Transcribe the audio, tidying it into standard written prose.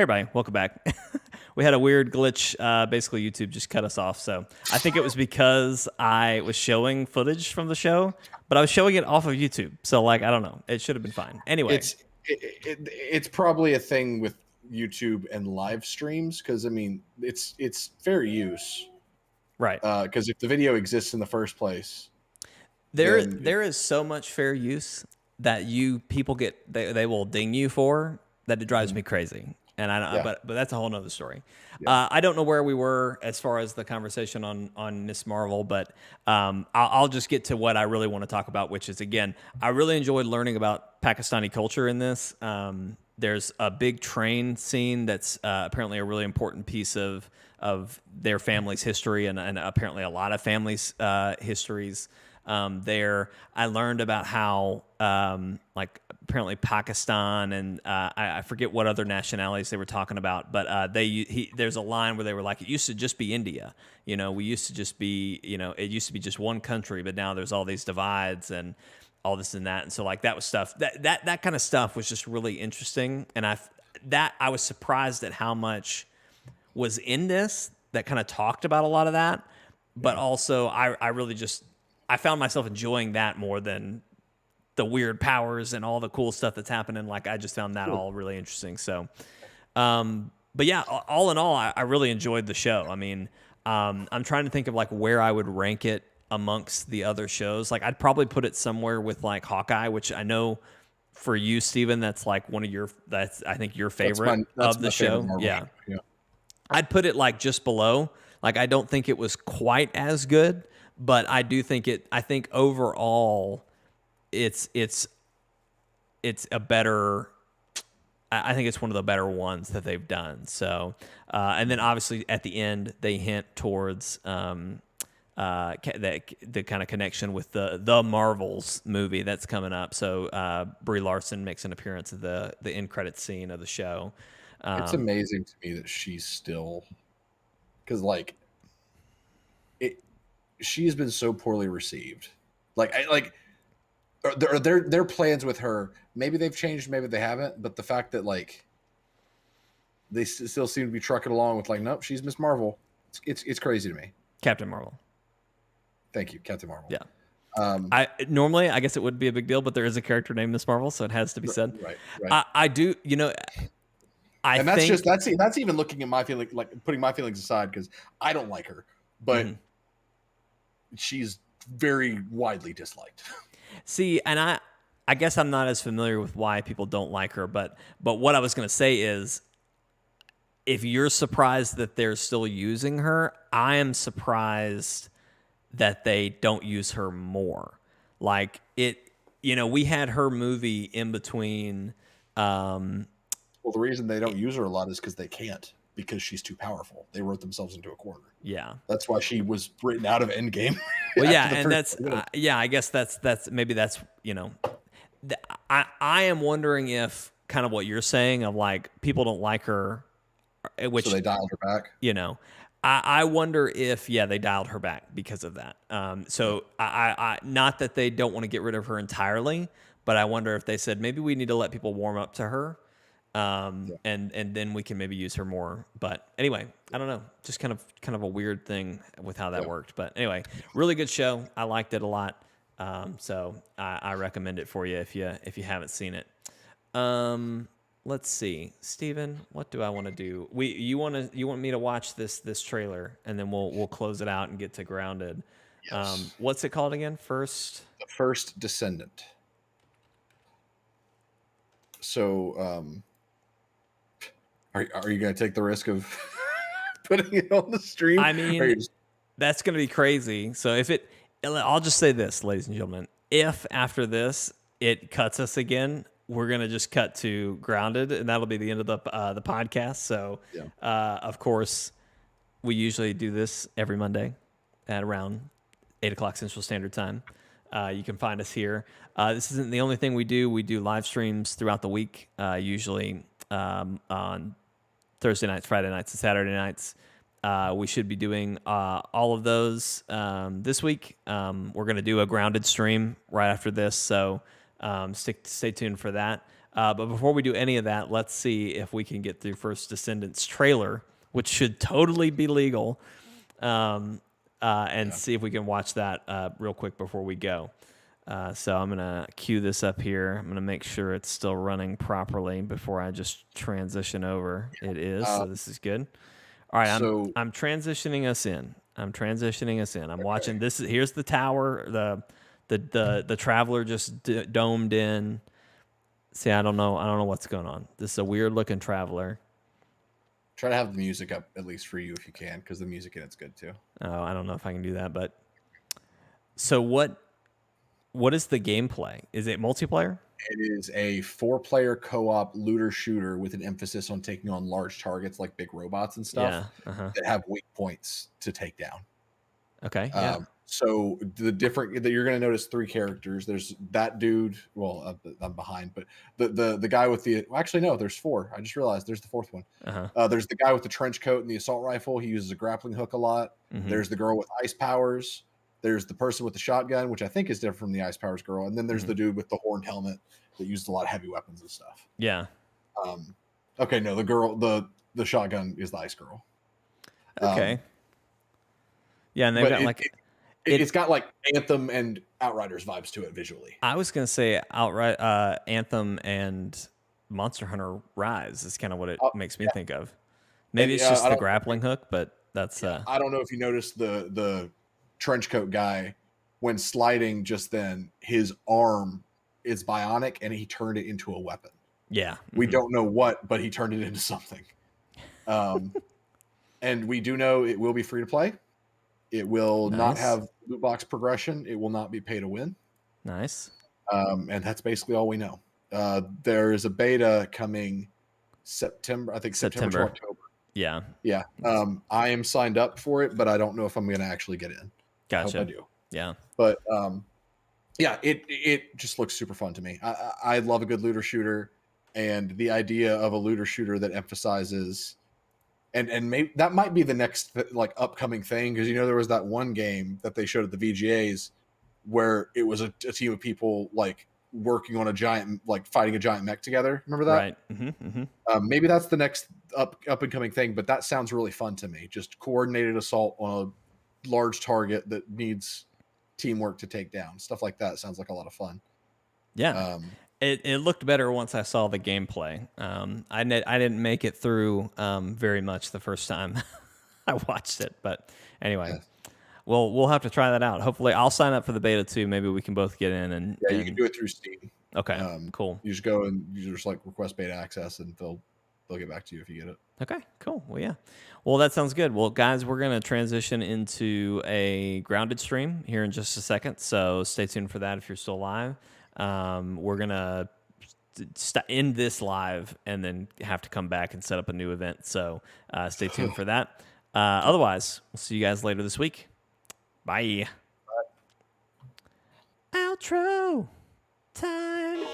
Hey everybody, welcome back. We had a weird glitch. Basically, YouTube just cut us off. So I think it was because I was showing footage from the show, but I was showing it off of YouTube. So like, I don't know. It should have been fine. Anyway, It's probably a thing with YouTube and live streams because I mean it's fair use. right. Because if the video exists in the first place, There then there is so much fair use that people get they will ding you for that it drives me crazy. And I yeah, but that's a whole nother story. yeah. I don't know where we were as far as the conversation on Miss Marvel, but I'll just get to what I really want to talk about, which is again, I really enjoyed learning about Pakistani culture in this. There's a big train scene that's apparently a really important piece of their family's history and apparently a lot of families' histories. There, I learned about how like apparently Pakistan and I forget what other nationalities they were talking about, but there's a line where they were like, it used to just be India. You know, we used to just be, it used to be just one country, but now there's all these divides and all this and that. And so like that was stuff that kind of stuff was just really interesting. And I was surprised at how much was in this that kind of talked about a lot of that, but also I really just I found myself enjoying that more than the weird powers and all the cool stuff that's happening. Like I just found that all really interesting. So, but yeah, all in all, I really enjoyed the show. I mean, I'm trying to think of like where I would rank it amongst the other shows. Like I'd probably put it somewhere with like Hawkeye, which I know for you, Steven, that's like that's I think your favorite of the show. Yeah. I'd put it like just below. Like I don't think it was quite as good, but I do think I think overall it's a better. I think it's one of the better ones that they've done. So, and then obviously at the end they hint towards the kind of connection with the Marvels movie that's coming up. So Brie Larson makes an appearance at the end credits scene of the show. It's amazing to me that she's still because like she has been so poorly received. Their plans with her. Maybe they've changed, maybe they haven't. But the fact that like they still seem to be trucking along with like, nope, she's Miss Marvel. It's crazy to me. Captain Marvel. Thank you, Captain Marvel. Yeah. I normally I guess it would be a big deal, but there is a character named Miss Marvel, so it has to be said. Right. I do, and that's even looking at my feeling, like putting my feelings aside because I don't like her, but she's very widely disliked. See, and I guess I'm not as familiar with why people don't like her, but what I was going to say is if you're surprised that they're still using her, I am surprised that they don't use her more. Like we had her movie in between. Well, the reason they don't use her a lot is because they can't, because she's too powerful. They wrote themselves into a corner. Yeah. That's why she was written out of Endgame. Well, yeah, and that's I guess that's maybe that's I am wondering if kind of what you're saying of like people don't like her, which so they dialed her back. I wonder if they dialed her back because of that. So I not that they don't want to get rid of her entirely, but I wonder if they said maybe we need to let people warm up to her. And then we can maybe use her more. But anyway, I don't know. Just kind of a weird thing with how that worked. But anyway, really good show. I liked it a lot. So I recommend it for you if you haven't seen it. Let's see, Steven, what do I want to do? You want me to watch this trailer and then we'll close it out and get to Grounded. Yes. What's it called again? The First Descendant. So, are you going to take the risk of putting it on the stream? I mean, that's going to be crazy. So I'll just say this, ladies and gentlemen, if after this it cuts us again, we're going to just cut to Grounded and that'll be the end of the podcast. So, of course, we usually do this every Monday at around 8:00 Central Standard Time. You can find us here. This isn't the only thing we do. We do live streams throughout the week, usually on Thursday nights, Friday nights, and Saturday nights. We should be doing all of those this week. We're going to do a Grounded stream right after this, so stay tuned for that. But before we do any of that, let's see if we can get through First Descendants trailer, which should totally be legal, and see if we can watch that real quick before we go. So I'm going to cue this up here. I'm going to make sure it's still running properly before I just transition over. It is, so this is good. All right, I'm transitioning us in. I'm watching this. Here's the tower. The traveler just domed in. See, I don't know what's going on. This is a weird looking traveler. Try to have the music up at least for you if you can, because the music in it's good too. Oh, I don't know if I can do that, but so what is the gameplay? Is it multiplayer? It is a 4-player co-op looter shooter with an emphasis on taking on large targets like big robots and stuff that have weak points to take down. Okay. So the different that you're going to notice 3 characters. There's that dude. Well, I'm behind, but the guy with the actually no, there's 4. I just realized there's the 4th one. There's the guy with the trench coat and the assault rifle. He uses a grappling hook a lot. There's the girl with ice powers. There's the person with the shotgun, which I think is different from the Ice Powers girl. And then there's the dude with the horned helmet that used a lot of heavy weapons and stuff. Yeah. Okay, no, the girl, the shotgun is the Ice girl. Okay. Yeah, and they've got like... It's got like Anthem and Outriders vibes to it visually. I was going to say Anthem and Monster Hunter Rise is kind of what it makes me think of. Maybe it's just the grappling hook, but that's... I don't know if you noticed the trench coat guy when sliding just then, his arm is bionic and he turned it into a weapon. Yeah. We don't know what, but he turned it into something. And we do know it will be free to play. It will not have loot box progression. It will not be pay to win. Nice. And that's basically all we know. There is a beta coming September, I think September to October. Yeah. Yeah. I am signed up for it, but I don't know if I'm going to actually get in. Gotcha. I hope I do. Yeah. But yeah, it just looks super fun to me. I love a good looter shooter, and the idea of a looter shooter that emphasizes and maybe that might be the next like upcoming thing, because there was that one game that they showed at the VGAs where it was a team of people like working on a giant, like fighting a giant mech together. Remember that? Right. Maybe that's the next up and coming thing, but that sounds really fun to me. Just coordinated assault on a large target that needs teamwork to take down. Stuff like that sounds like a lot of fun. Yeah. It looked better once I saw the gameplay. I didn't make it through very much the first time I watched it, but anyway, we'll have to try that out. Hopefully, I'll sign up for the beta too. Maybe we can both get in and you can do it through Steam. Okay, cool. You just go and you just like request beta access, and they'll get back to you if you get it. Okay, cool. Well, yeah. Well, that sounds good. Well, guys, we're going to transition into a grounded stream here in just a second, so stay tuned for that if you're still live. We're going to end this live and then have to come back and set up a new event, so stay tuned for that. Otherwise, we'll see you guys later this week. Bye. Outro time.